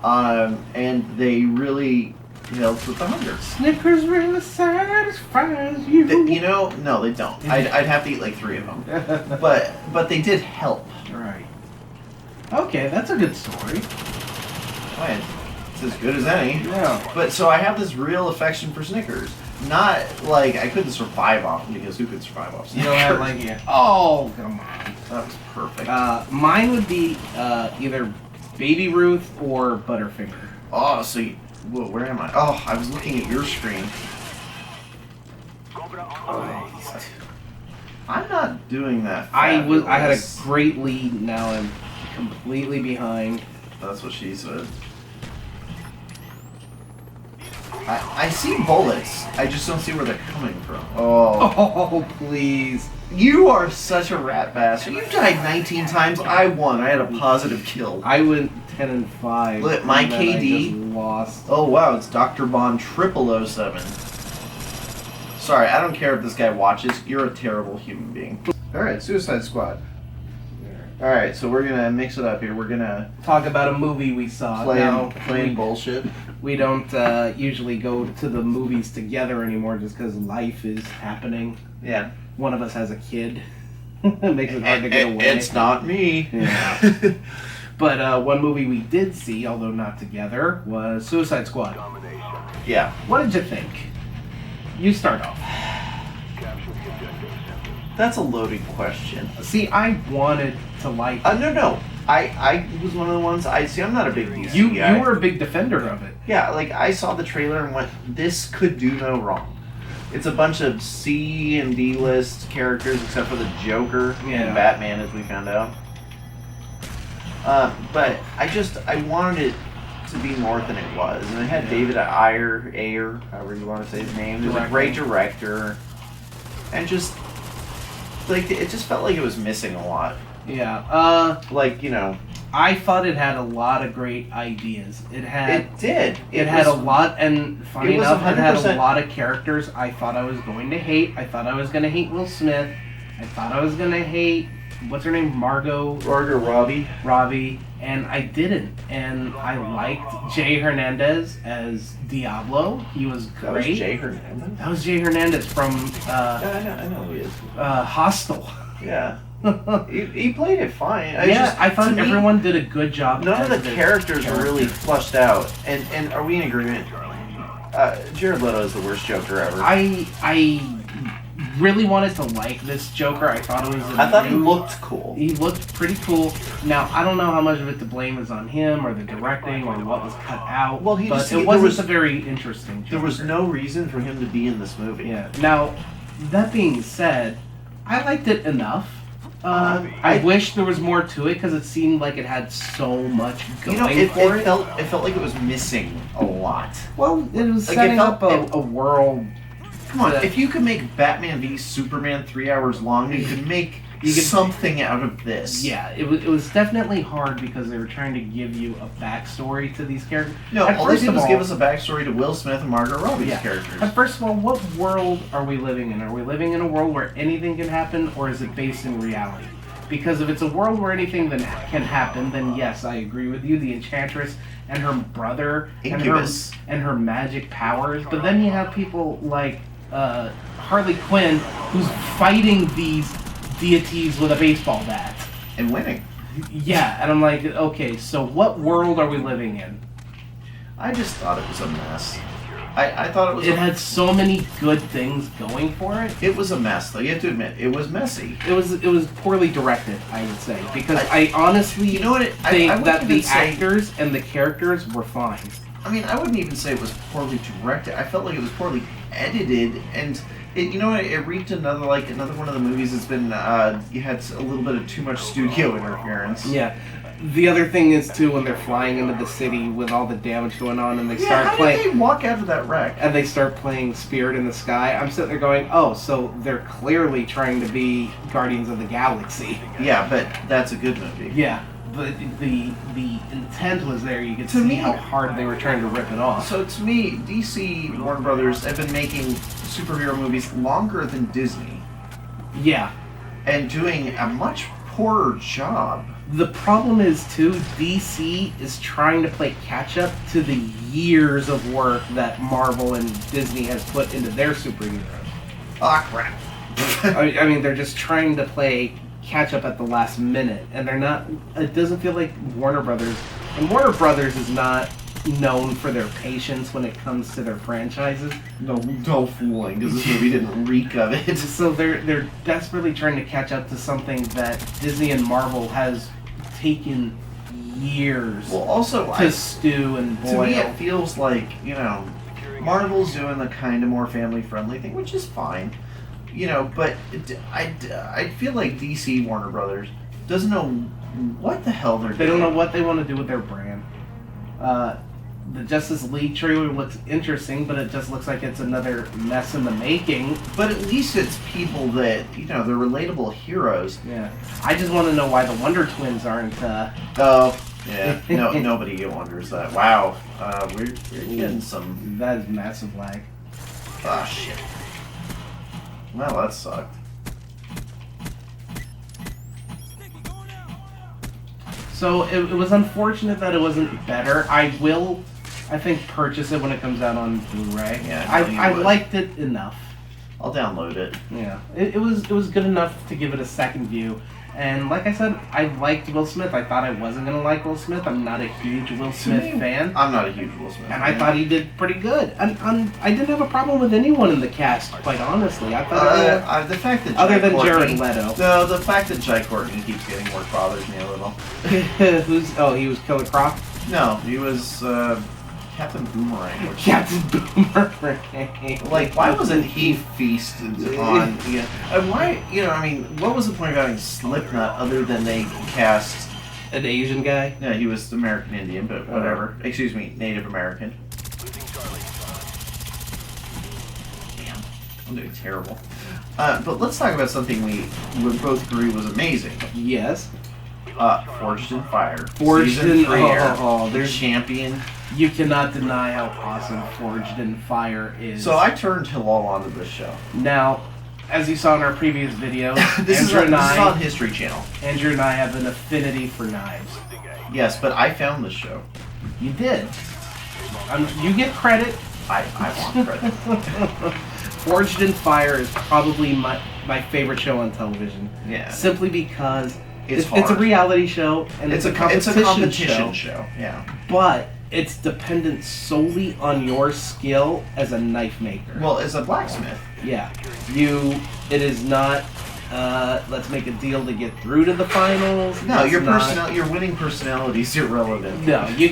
S2: And they really help with the hunger.
S1: Snickers really satisfies you.
S2: You know, no, they don't. I'd have to eat like 3 of them. But they did help.
S1: Right. Okay, that's a good story.
S2: Right. It's as good as any.
S1: Yeah.
S2: But so I have this real affection for Snickers. Not like I couldn't survive off them because who could survive off Snickers?
S1: You don't have like oh, come on.
S2: That was perfect.
S1: Mine would be either Baby Ruth or Butterfinger.
S2: Oh, so where am I? Oh, I was looking at your screen. I'm not doing that.
S1: I had a great lead. Now I'm completely behind.
S2: That's what she said. I see bullets. I just don't see where they're coming from.
S1: Oh, please.
S2: You are such a rat bastard. You died 19 times. I won. I had a positive kill.
S1: I went 10-5.
S2: Look, my
S1: and then
S2: KD.
S1: I just lost.
S2: Oh, wow. It's Dr. Bond 0007. Sorry, I don't care if this guy watches. You're a terrible human being. Alright, Suicide Squad. All right, so we're gonna mix it up here. We're gonna
S1: Talk about a movie we saw.
S2: playing bullshit.
S1: We don't usually go to the movies together anymore just because life is happening.
S2: Yeah.
S1: One of us has a kid. It makes it hard to get away.
S2: It's not me.
S1: Yeah. But one movie we did see, although not together, was Suicide Squad.
S3: Domination.
S2: Yeah.
S1: What did you think? You start off.
S3: Capture the objectives.
S2: That's a loaded question.
S1: See, I wanted to like
S2: No. I was one of the ones. I'm not a big DC
S1: you.
S2: guy.
S1: You were a big defender of it.
S2: Yeah, like I saw the trailer and went, this could do no wrong. It's a bunch of C and D list characters except for the Joker and Batman, as we found out. But I wanted it to be more than it was, and it had David Ayer, however you want to say his name. He was a great director, and just like it just felt like it was missing a lot.
S1: Yeah.
S2: Like, you know,
S1: I thought it had a lot of great ideas. It
S2: did.
S1: It had a lot, and funny
S2: was
S1: enough, it had
S2: 100%.
S1: a lot of characters I thought I was going to hate. I thought I was going to hate Will Smith. I thought I was going to hate, what's her name? Margot Robbie. And I didn't. And I liked Jay Hernandez as Diablo. He was great.
S2: That was Jay Hernandez?
S1: That was Jay Hernandez from
S2: I know who he is.
S1: Hostel.
S2: Yeah. he played it fine.
S1: I thought everyone did a good job.
S2: None of the characters were really flushed out. And are we in agreement? Jared Leto is the worst Joker ever.
S1: I really wanted to like this Joker. I thought it was.
S2: I thought he looked cool.
S1: He looked pretty cool. Now I don't know how much of it to blame is on him or the directing or what was cut out.
S2: Well,
S1: it wasn't a very interesting Joker.
S2: There was no reason for him to be in this movie.
S1: Yeah. Now, that being said, I liked it enough. I wish there was more to it because it seemed like it had so much going for it.
S2: It felt like it was missing a lot.
S1: Well, it was
S2: Like,
S1: setting up a world.
S2: Come on, if you could make Batman v Superman 3 hours long, you could make something out of this.
S1: Yeah, it was definitely hard because they were trying to give you a backstory to these characters.
S2: No, all they did was give us a backstory to Will Smith and Margot Robbie's characters.
S1: And first of all, what world are we living in? Are we living in a world where anything can happen, or is it based in reality? Because if it's a world where anything can happen, then yes, I agree with you. The Enchantress and her brother
S2: Incubus.
S1: and her magic powers. But then you have people like Harley Quinn, who's fighting these deities with a baseball bat.
S2: And winning.
S1: Yeah, and I'm like, okay, so what world are we living in?
S2: I just thought it was a mess. I thought it was.
S1: It had so many good things going for it.
S2: It was a mess, though. You have to admit, it was messy.
S1: It was poorly directed, I would say, because I honestly think that the actors and the characters were fine.
S2: I mean, I wouldn't even say it was poorly directed. I felt like it was poorly edited, and it reached another one of the movies that's been you had a little bit of too much studio interference.
S1: Yeah. The other thing is too, when they're flying into the city with all the damage going on, and they start playing.
S2: How did they walk out of that wreck?
S1: And they start playing Spirit in the Sky. I'm sitting there going, oh, so they're clearly trying to be Guardians of the Galaxy.
S2: Yeah, but that's a good movie.
S1: Yeah, but the intent was there. You could see how hard they were trying to rip it off.
S2: So to me, DC, Warner Brothers have been making superhero movies longer than Disney.
S1: Yeah.
S2: And doing a much poorer job.
S1: The problem is, too, DC is trying to play catch-up to the years of work that Marvel and Disney has put into their superheroes.
S2: Ah, crap.
S1: I mean, they're just trying to play catch-up at the last minute, and they're not... It doesn't feel like Warner Brothers... And Warner Brothers is not known for their patience when it comes to their franchises.
S2: No fooling, because this movie didn't reek of it.
S1: So they're desperately trying to catch up to something that Disney and Marvel has taken years to stew and boil.
S2: To me, it feels like, Marvel's doing the kind of more family-friendly thing, which is fine. But I feel like DC, Warner Brothers, doesn't know what the hell they're doing.
S1: They don't know what they want to do with their brand. The Justice League trailer looks interesting, but it just looks like it's another mess in the making.
S2: But at least it's people that, they're relatable heroes.
S1: Yeah. I just want to know why the Wonder Twins aren't...
S2: Oh, yeah. Nobody wonders that. Wow. We're getting some...
S1: That is massive lag.
S2: Ah, shit. Well, that sucked.
S1: So it was unfortunate that it wasn't better. I will, I think, purchase it when it comes out on Blu-ray.
S2: Yeah,
S1: I
S2: would.
S1: liked it enough.
S2: I'll download it.
S1: Yeah, it was good enough to give it a second view. And like I said, I liked Will Smith. I thought I wasn't gonna like Will Smith. I'm not a huge Will Smith fan,
S2: I'm not a huge Will Smith
S1: and
S2: fan.
S1: I thought he did pretty good. And I didn't have a problem with anyone in the cast, quite honestly. I thought
S2: the fact that
S1: other
S2: Jai
S1: than
S2: Courtney,
S1: Jared Leto.
S2: No, the fact that Jai Courtney keeps getting work bothers me a little.
S1: he was Killer Croc.
S2: No, he was Captain Boomerang. Which,
S1: Captain Boomerang.
S2: like, why wasn't he feasted on? And why? I mean, what was the point of having Slipknot other than they cast?
S1: An Asian guy.
S2: Yeah, he was American Indian, but whatever. Excuse me, Native American.
S3: Losing Charlie.
S2: Damn, I'm doing terrible. But let's talk about something we would both agree was amazing.
S1: Yes.
S2: Forged in Fire.
S1: Forged
S2: Season
S1: in
S2: 3
S1: oh,
S2: there's champion.
S1: You cannot deny how awesome Forged in Fire is.
S2: So I turned Hillal onto this show.
S1: Now, as you saw in our previous videos,
S2: This is on History Channel.
S1: Andrew and I have an affinity for knives.
S2: Yes, but I found this show.
S1: You did. You get credit.
S2: I want credit.
S1: Forged in Fire is probably my favorite show on television.
S2: Yeah.
S1: Simply because
S2: It's
S1: it's a
S2: hard.
S1: reality show and
S2: It's a
S1: competition
S2: competition show. Yeah.
S1: But it's dependent solely on your skill as a knife maker.
S2: Well, as a blacksmith.
S1: Yeah. It is not, let's make a deal to get through to the finals.
S2: No,
S1: It's not-
S2: your winning personality is irrelevant.
S1: No, you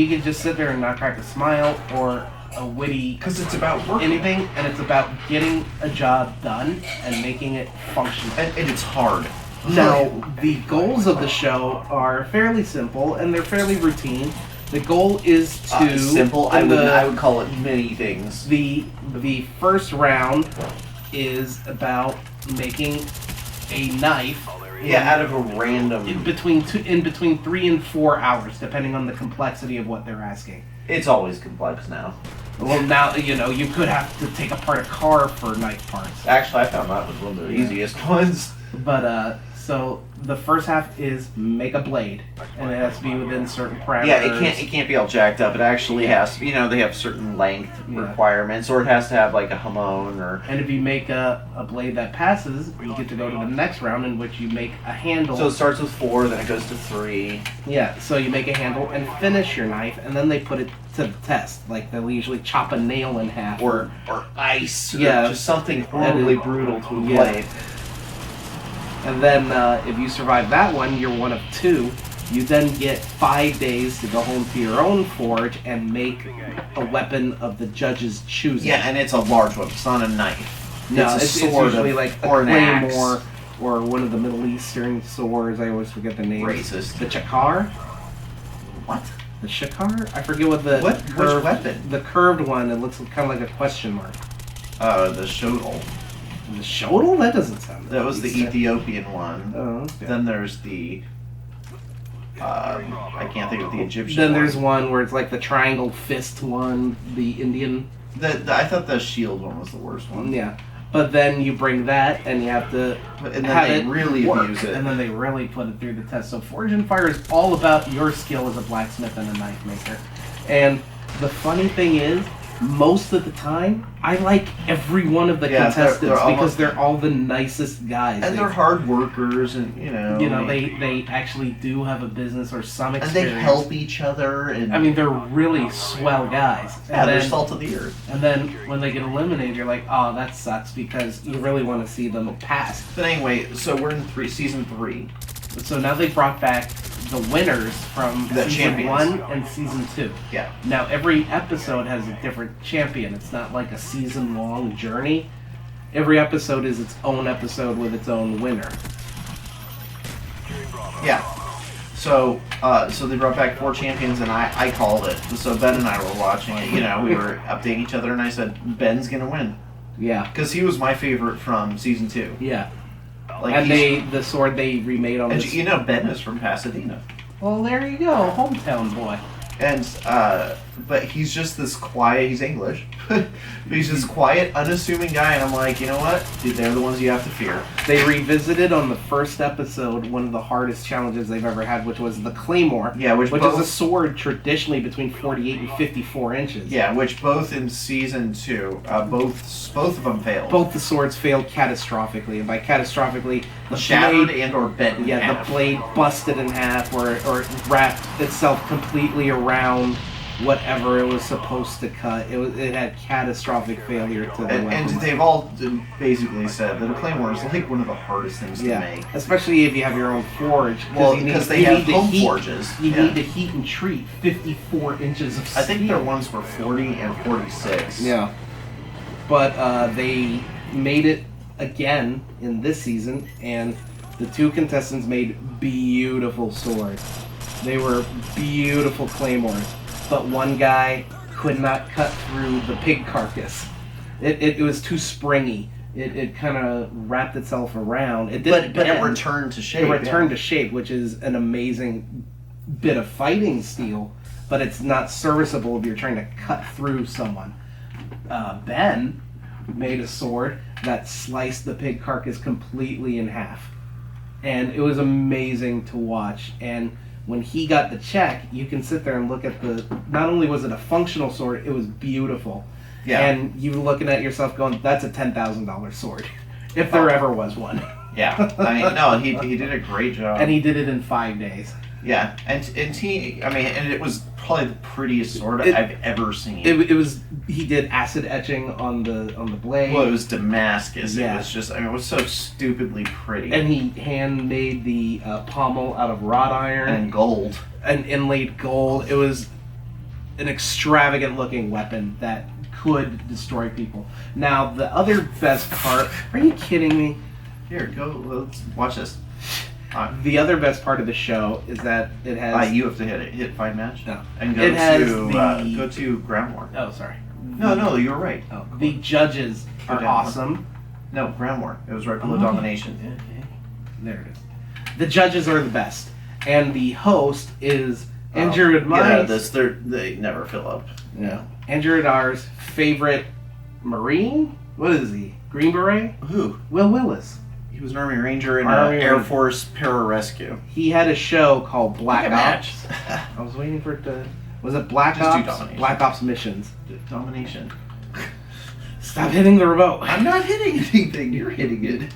S1: could just sit there and not crack a smile or a witty
S2: Because it's about working.
S1: anything, and it's about getting a job done and making it functional.
S2: And it's hard.
S1: Now, the goals of the show are fairly simple and they're fairly routine. The goal is to
S2: simple. I
S1: in
S2: would call it many things.
S1: The first round is about making a knife.
S2: Yeah, out of a random.
S1: In between 3 and 4 hours, depending on the complexity of what they're asking.
S2: It's always complex now.
S1: Well, now you could have to take apart a car for knife parts.
S2: Actually, I found that was one of the easiest ones.
S1: But so the first half is make a blade, and it has to be within certain parameters.
S2: Yeah, it can't be all jacked up. It actually has. They have certain length requirements, or it has to have like a hamon or.
S1: And if you make a blade that passes, you get to go to the next round in which you make a handle.
S2: So it starts with 4, then it goes to 3.
S1: Yeah, so you make a handle and finish your knife, and then they put it to the test. Like they'll usually chop a nail in half,
S2: Or ice.
S1: Yeah.
S2: Or just something horribly brutal to a
S1: Yeah.
S2: blade.
S1: And then if you survive that one, you're one of 2. You then get 5 days to go home to your own forge and make a weapon of the judge's choosing.
S2: Yeah, and it's a large one. It's not a knife.
S1: No,
S2: it's
S1: it's
S2: sword
S1: usually like a
S2: or an axe.
S1: claymore or one of the Middle Eastern swords. I always forget the names.
S2: Racist.
S1: The chakar?
S2: What?
S1: The shakar? I forget what the
S2: Which weapon?
S1: The curved one. It looks kind of like a question mark.
S2: The shodol.
S1: The shodol? That doesn't sound.
S2: That was the
S1: Eastern.
S2: Ethiopian one.
S1: Oh, okay.
S2: Then there's the. I can't think of the Egyptian.
S1: Then
S2: one.
S1: there's one where it's like the triangle fist one, the Indian.
S2: I thought the shield one was the worst one.
S1: Yeah. But then you bring that and you have to
S2: And then
S1: have
S2: they
S1: it
S2: really
S1: work,
S2: abuse it.
S1: and then they really put it through the test. So Forge and Fire is all about your skill as a blacksmith and a knife maker. And the funny thing is, most of the time, I like every one of the contestants because they're all the nicest guys.
S2: And they're hard workers, and
S1: they actually do have a business or some
S2: and
S1: experience.
S2: they help each other. And
S1: I mean, they're really swell guys.
S2: yeah, they're
S1: then,
S2: salt of the earth.
S1: And then when they get eliminated, you're like, oh, that sucks, because you really want to see them pass.
S2: But anyway, so we're in season 3.
S1: So now they brought back the winners from
S2: The
S1: season
S2: champions.
S1: 1 and season 2.
S2: Yeah.
S1: Now every episode has a different champion. It's not like a season-long journey. Every episode is its own episode with its own winner.
S2: Yeah. So they brought back 4 champions, and I called it. So Ben and I were watching it. We were updating each other, and I said Ben's gonna win
S1: Yeah.
S2: because he was my favorite from season 2.
S1: Yeah.
S2: Like
S1: And the sword they remade on
S2: and
S1: this.
S2: Ben is from Pasadena,
S1: Well, there you go, hometown boy.
S2: and but he's just this quiet. He's English, but he's this quiet, unassuming guy. And I'm like, you know what? Dude, they're the ones you have to fear.
S1: They revisited on the first episode one of the hardest challenges they've ever had, which was the Claymore.
S2: Yeah, which
S1: is
S2: both-
S1: a sword traditionally between 48 and 54 inches.
S2: Yeah, which both in season 2, both of them failed.
S1: Both the swords failed catastrophically, and by catastrophically, the
S2: Shattered
S1: blade,
S2: and or bent in half.
S1: the blade busted in half, or it wrapped itself completely around whatever it was supposed to cut. It had catastrophic failure to the
S2: And
S1: weapon.
S2: they've all basically said that a claymore is like one of the hardest things to make.
S1: Especially if you have your own forge.
S2: Well, because they have home forges.
S1: You need to heat and treat 54 inches of steel.
S2: I think their ones were 40 and 46.
S1: Yeah. But they made it again in this season, and the two contestants made beautiful swords. They were beautiful claymores, but one guy could not cut through the pig carcass. It was too springy. It kind of wrapped itself around. It didn't
S2: But it
S1: bend.
S2: returned to shape.
S1: It returned to shape, which is an amazing bit of fighting steel, but it's not serviceable if you're trying to cut through someone. Ben made a sword that sliced the pig carcass completely in half. And it was amazing to watch. And when he got the check, you can sit there and look at not only was it a functional sword, it was beautiful.
S2: Yeah.
S1: And you were looking at yourself going, that's a $10,000 sword. If there ever was one.
S2: Yeah. I mean, no, he did a great job.
S1: And he did it in 5 days.
S2: Yeah, and it was probably the prettiest sword I've ever seen.
S1: It was. He did acid etching on the blade.
S2: Well, it was Damascus.
S1: Yeah.
S2: It was just. I mean, it was so stupidly pretty.
S1: And he hand made the pommel out of wrought iron
S2: and gold.
S1: And inlaid gold. It was an extravagant looking weapon that could destroy people. Now the other best part. Are you kidding me?
S2: Here, go. Let's watch this.
S1: The other best part of the show is that it has.
S2: You have to hit find match.
S1: No.
S2: And go
S1: It has
S2: go to ground war.
S1: Oh, sorry.
S2: No, you were right.
S1: Oh, the judges
S2: Go
S1: are
S2: down.
S1: awesome.
S2: No, ground war. It was right below domination.
S1: Okay. There it is. The judges are the best, and the host is Andrew and
S2: Get out of
S1: mine's.
S2: this. They never fill up.
S1: Yeah. Andrew and ours favorite Marine. What is he? Green Beret.
S2: Who?
S1: Will Willis.
S2: He was an Army Ranger in
S1: Army
S2: Air
S1: Ranger.
S2: Force Pararescue.
S1: He had a show called Black
S2: Look at
S1: Ops. I was waiting for it to. Was it Black
S2: Just do
S1: Ops?
S2: domination.
S1: Black Ops Missions.
S2: Domination.
S1: Stop hitting the remote.
S2: I'm not hitting anything. You're hitting it.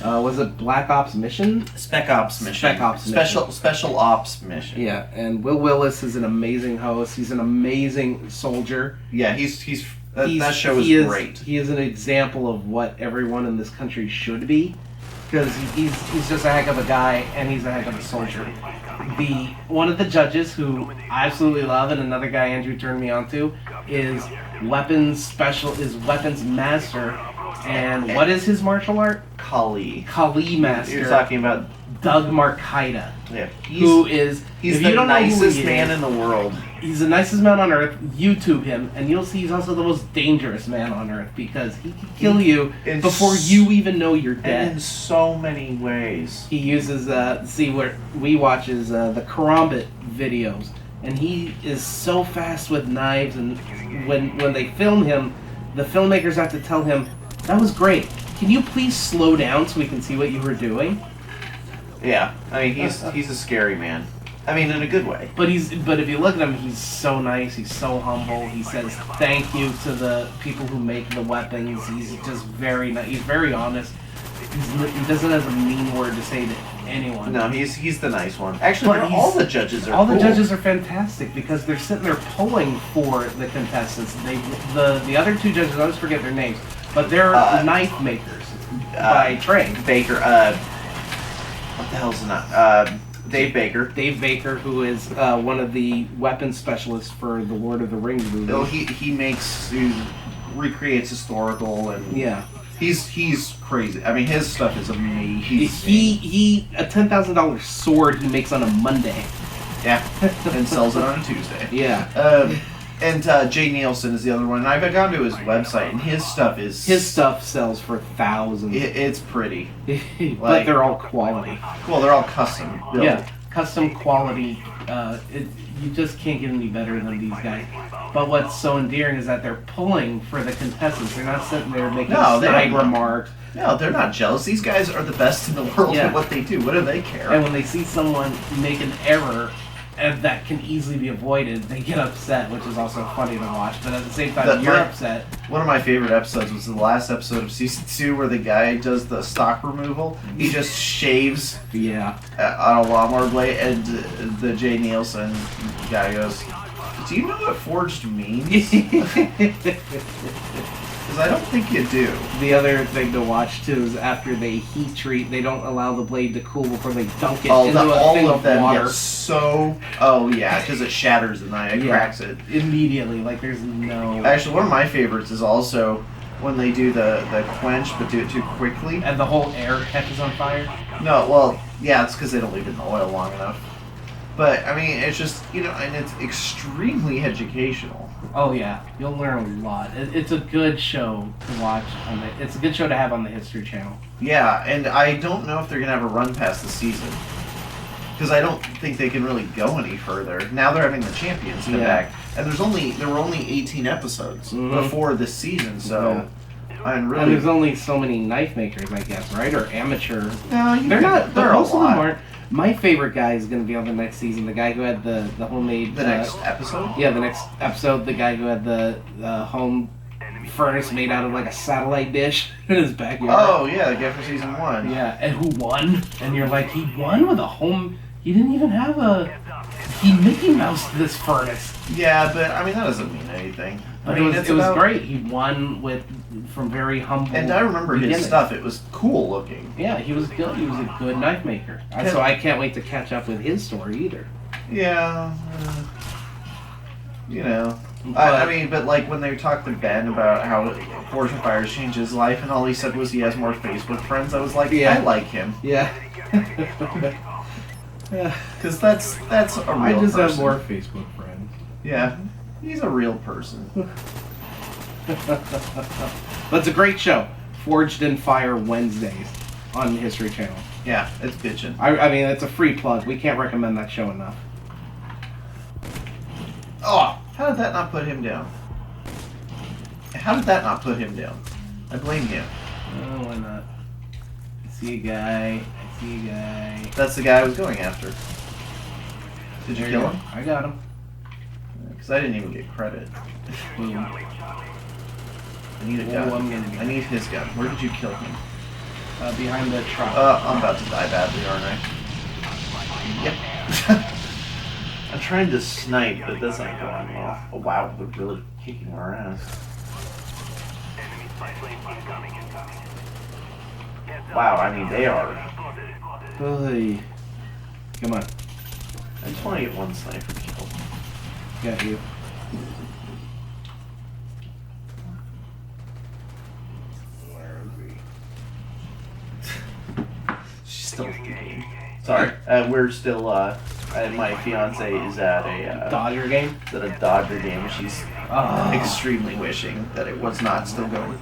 S1: Was it Black Ops Mission?
S2: Spec Ops mission.
S1: Spec Ops mission.
S2: Special Ops mission.
S1: Yeah, and Will Willis is an amazing host. He's an amazing soldier.
S2: Yeah, that show is great.
S1: He is an example of what everyone in this country should be, because he's just a heck of a guy, and he's a heck of a soldier. One of the judges who I absolutely love, and another guy Andrew turned me on to, is weapons master. And what is his martial art?
S2: Kali
S1: Master.
S2: You're talking about
S1: Doug Marcaida.
S2: Yeah,
S1: He's
S2: the nicest man in the world.
S1: He's the nicest man on earth. YouTube him, and you'll see he's also the most dangerous man on earth, because he can kill you before you even know you're dead.
S2: And in so many ways.
S1: He uses what we watch is the Karambit videos, and he is so fast with knives. And when they film him, the filmmakers have to tell him, "That was great. Can you please slow down so we can see what you were doing?"
S2: Yeah, I mean he's a scary man. I mean, in a good way.
S1: But if you look at him, he's so nice. He's so humble. He says thank you to the people who make the weapons. He's just very nice. He's very honest. He doesn't have a mean word to say to anyone.
S2: No, he's the nice one. Actually,
S1: But
S2: all the judges are.
S1: All
S2: cool.
S1: the judges are fantastic, because they're sitting there pulling for the contestants. The other two judges, I always forget their names, but they're knife makers by trade.
S2: Baker. What the hell's that? Dave Baker.
S1: Dave Baker, who is one of the weapons specialists for the Lord of the Rings movie.
S2: Oh, he recreates historical and
S1: yeah.
S2: He's crazy. I mean, his stuff is amazing.
S1: He a $10,000 sword he makes on a Monday.
S2: Yeah, and sells it on a Tuesday.
S1: Yeah.
S2: And Jay Nielsen is the other one. And I've gone to his website, and his stuff
S1: sells for thousands.
S2: It's pretty.
S1: But they're all quality.
S2: Well, they're all custom built.
S1: Yeah. custom quality. You just can't get any better than these guys. But what's so endearing is that they're pulling for the contestants. They're not sitting there making snide remarks.
S2: No, they're not jealous. These guys are the best in the world at what they do. What do they care?
S1: And when they see someone make an error and that can easily be avoided, they get upset, which is also funny to watch. But at the same time, you're upset.
S2: One of my favorite episodes was the last episode of season 2 where the guy does the stock removal. He just shaves on a lawnmower blade, and the Jay Nielsen guy goes, "Do you know what forged means?" Because I don't think you do.
S1: The other thing to watch too is after they heat treat, they don't allow the blade to cool before they dunk it into a thing of water.
S2: Because it shatters and then it cracks it
S1: immediately. Like there's no.
S2: Actually, one of my favorites is also when they do the quench, but do it too quickly,
S1: and the whole air catches on fire.
S2: No, well, yeah, it's because they don't leave it in the oil long enough. But I mean, it's just and it's extremely educational.
S1: Oh yeah, you'll learn a lot. It's a good show to watch. It's a good show to have on the History Channel.
S2: Yeah, and I don't know if they're gonna have a run past the season because I don't think they can really go any further. Now they're having the champions come back, and there were only 18 episodes before this season, so. And
S1: there's only so many knife makers, I guess, right? Or amateur.
S2: No,
S1: they're not. Most of them aren't. My favorite guy is going to be on the next season. The guy who had the homemade.
S2: The next episode.
S1: Yeah, the next episode. The guy who had the home furnace made out of like a satellite dish in his backyard.
S2: Oh yeah, the guy for season 1.
S1: Yeah, and who won? And you're like, he won with a home. He didn't even have a. He Mickey Moused this furnace.
S2: Yeah, but I mean that doesn't mean anything.
S1: But it was great. He won from very humble.
S2: And I remember his stuff. It was cool looking.
S1: Yeah, he was good. He was a good knife maker. So I can't wait to catch up with his story either.
S2: Yeah. But like when they talked to Ben about how Fortune Fires changed his life, and all he said was he has more Facebook friends. I was like, I like him.
S1: Yeah.
S2: Because that's a real
S1: I just
S2: person.
S1: have more Facebook friends.
S2: Yeah. He's a real person.
S1: But it's a great show. Forged in Fire Wednesdays on the History Channel.
S2: Yeah, it's bitchin'.
S1: I mean, it's a free plug. We can't recommend that show enough.
S2: Oh, how did that not put him down? How did that not put him down? I blame you.
S1: Oh, why not? I see a guy.
S2: That's the guy I was going after. Did you kill him?
S1: I got him.
S2: Because I didn't even get credit. I need a gun. I need his gun. Where did you kill him?
S1: Behind the truck.
S2: I'm about to die badly, aren't I? Yep. I'm trying to snipe, but this ain't going well. Oh wow, they're really kicking our ass. Wow, I mean they are.
S1: Hey. Come on.
S2: I just want to get one sniper kill.
S1: Got you.
S2: Where are we? She's still at the game. Sorry, we're still. My fiance is at a
S1: Dodger game.
S2: She's at a Dodger game. She's extremely wishing that it was not still going.